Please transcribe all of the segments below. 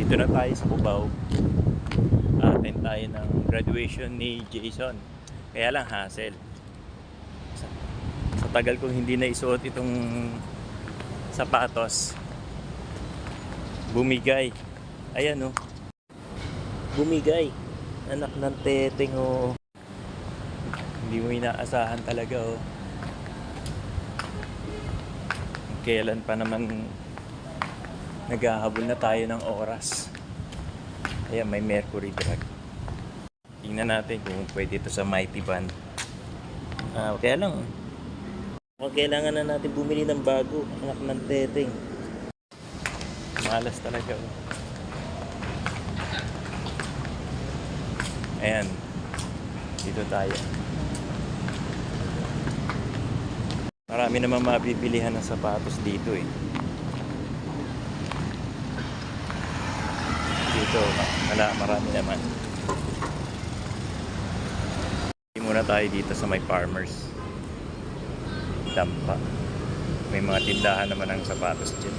Dito na tayo sa Cubao. Attend tayo ng graduation ni Jason. Kaya lang hassle. Sa tagal kong hindi na isuot itong sapatos, bumigay. Ayan oh. Bumigay. Anak ng teteng oh. Hindi mo inaasahan talaga oh. Kailan pa naman naghahabol na tayo ng oras. Ayan, may Mercury drug. Tingnan natin kung pwede ito sa Mighty Band. Kaya lang kailangan na natin bumili ng bago. Anak ng teteng. Malas talaga oh. Ayan, dito tayo. Marami naman mabibilihan ng sapatos dito eh. Dito, marami naman. Hindi muna tayo dito sa may Farmers Dampa. May mga tindahan naman ng sapatos dyan.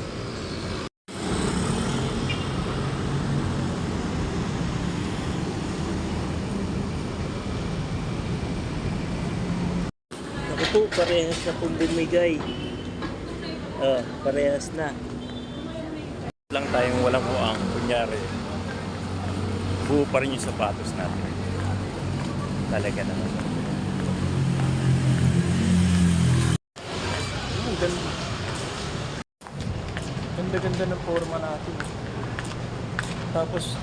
Naku po, parehas na pong bumigay. Parehas na. Lang tayong walang huang. Kunyari, buo pa rin yung sapatos natin. Talaga naman. Ganda ng forma natin. Tapos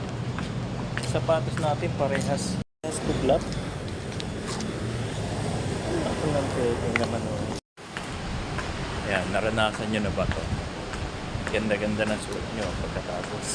sapatos natin parehas kuglap. Ako lang pwede naman oh. Ayan, naranasan nyo na ba to? Ganda-ganda ng suot nyo pagkatapos.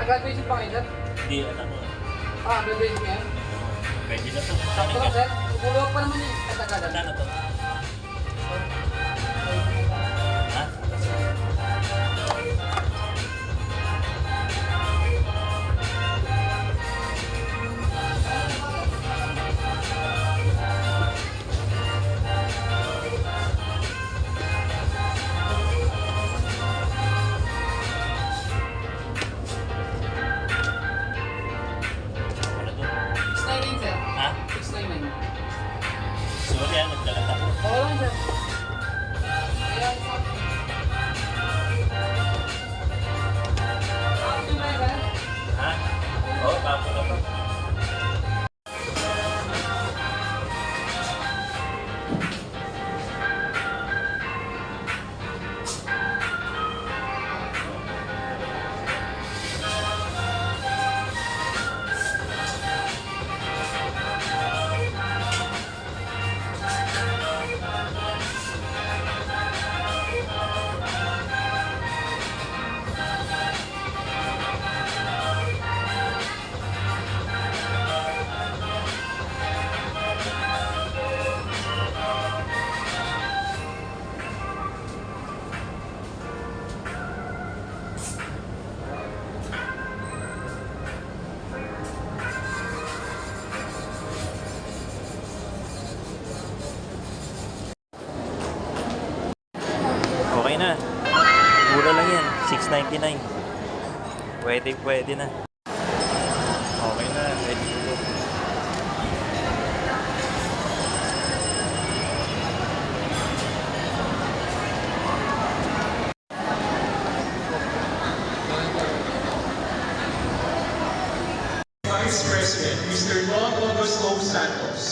Graduation pa kayo, sir? Hindi, anak ko. Graduation yan? Pwede na to. Sakto lang, sir. Kukulong pa naman yung katagalan. Ano to? Ha? Sorry, nagdalat ako. Oo lang, sir. Ha? Oo, bago na to. Okay na. Mura lang yan. $6.99. Pwede na. Okay na. Ready to go. Vice President, Mr. Don Augusto Santos.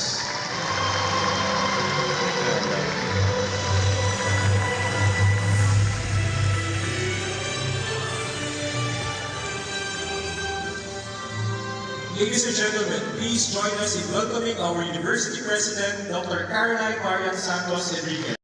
Ladies and gentlemen, please join us in welcoming our University President, Dr. Caroline Marian Santos Enriquez.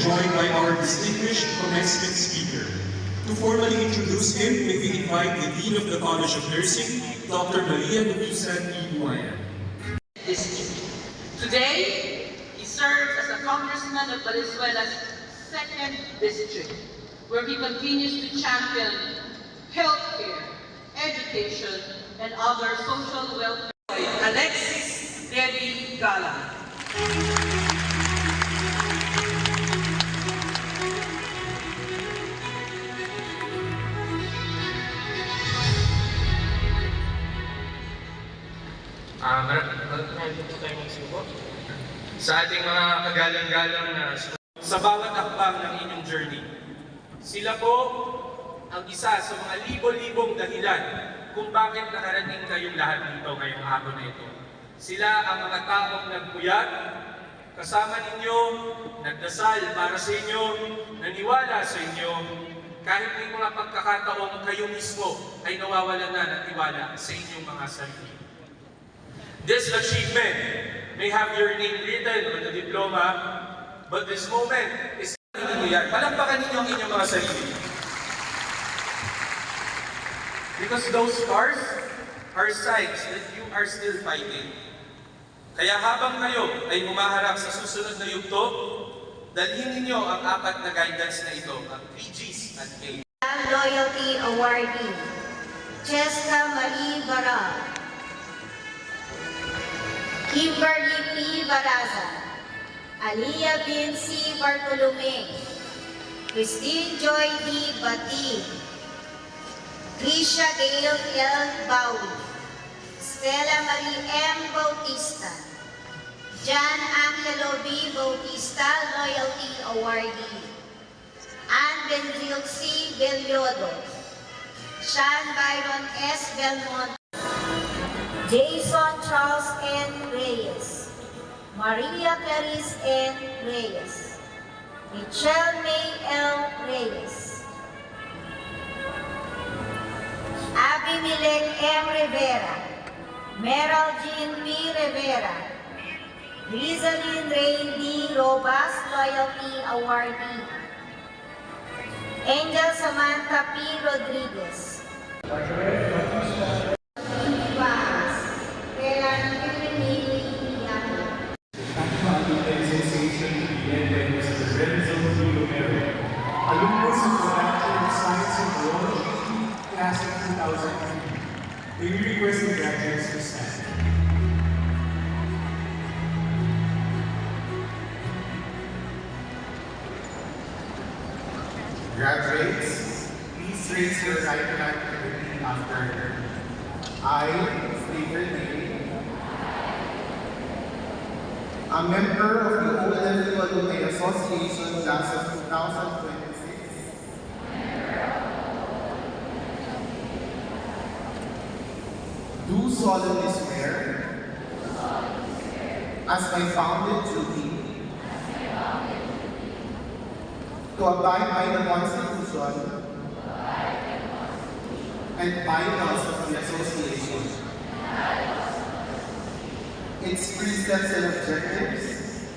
Joined by our distinguished commencement speaker. To formally introduce him, may we invite the Dean of the College of Nursing, Dr. Maria Luisa E. Buaya. Today, he serves as a congressman of Valenzuela's 2nd district, where he continues to champion healthcare, education, and other social welfare. Alexis Debbie Gala. Marami po tayo magsubo. Sa ating mga kagalang-galang na sa bawat akbang ng inyong journey. Sila po ang isa sa mga libo-libong dahilan kung bakit nakarating kayong lahat dito ngayong hapon na ito. Sila ang mga taong nagpuyat, kasama ninyo, nagdasal para sa inyo, naniwala sa inyo, kahit may mga pagkakataong kayo mismo ay nawawalan na ng tiwala sa inyong mga sarili. This achievement may have your name written on the diploma, but this moment is ninyo yan. Palakpakan ninyo ang inyong mga sarili. Because those scars are signs that you are still fighting. Kaya habang kayo ay humaharap sa susunod na yugto, dalhin ninyo ang 4 na guidance na ito, ang 3Gs at A. Loyalty Awardee, Cheska Marie Barra, Kimberly P. Baraza, Aliyah Bin C. Bartolome, Christine Joy D. Bati, Trisha Gail L. Bawi, Stella Marie M. Bautista, Jan Angelo B. Bautista, Loyalty Awardee, Ann Benville C. Beliodo, Sean Byron S. Belmont, Jason Charles N. Reyes, Maria Clarice N. Reyes, Michelle May L. Reyes, Abimelech M. Rivera, Meryl Jean P. Rivera, Rizalyn Rain D. Robas, Loyalty Awardee, Angel Samantha P. Rodriguez, Alumnus of the Bachelor of Science in Biology, class of 2003. We request the graduates to stand. Graduates, please raise your right hand and repeat after her. I, Stephen Lee, a member of the OLM Alumni Association class of 2026, do solemnly swear as my founded duty to abide by the Constitution and bylaws of the Association, its precepts and objectives,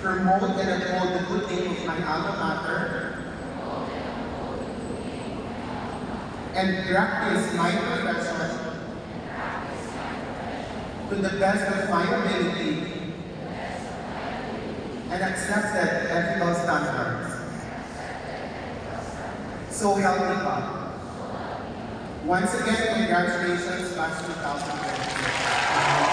promote and uphold the good name of my alma mater, and practice my profession to the best of my ability and accepted ethical standards. So help me God. Once again, congratulations, class 2020.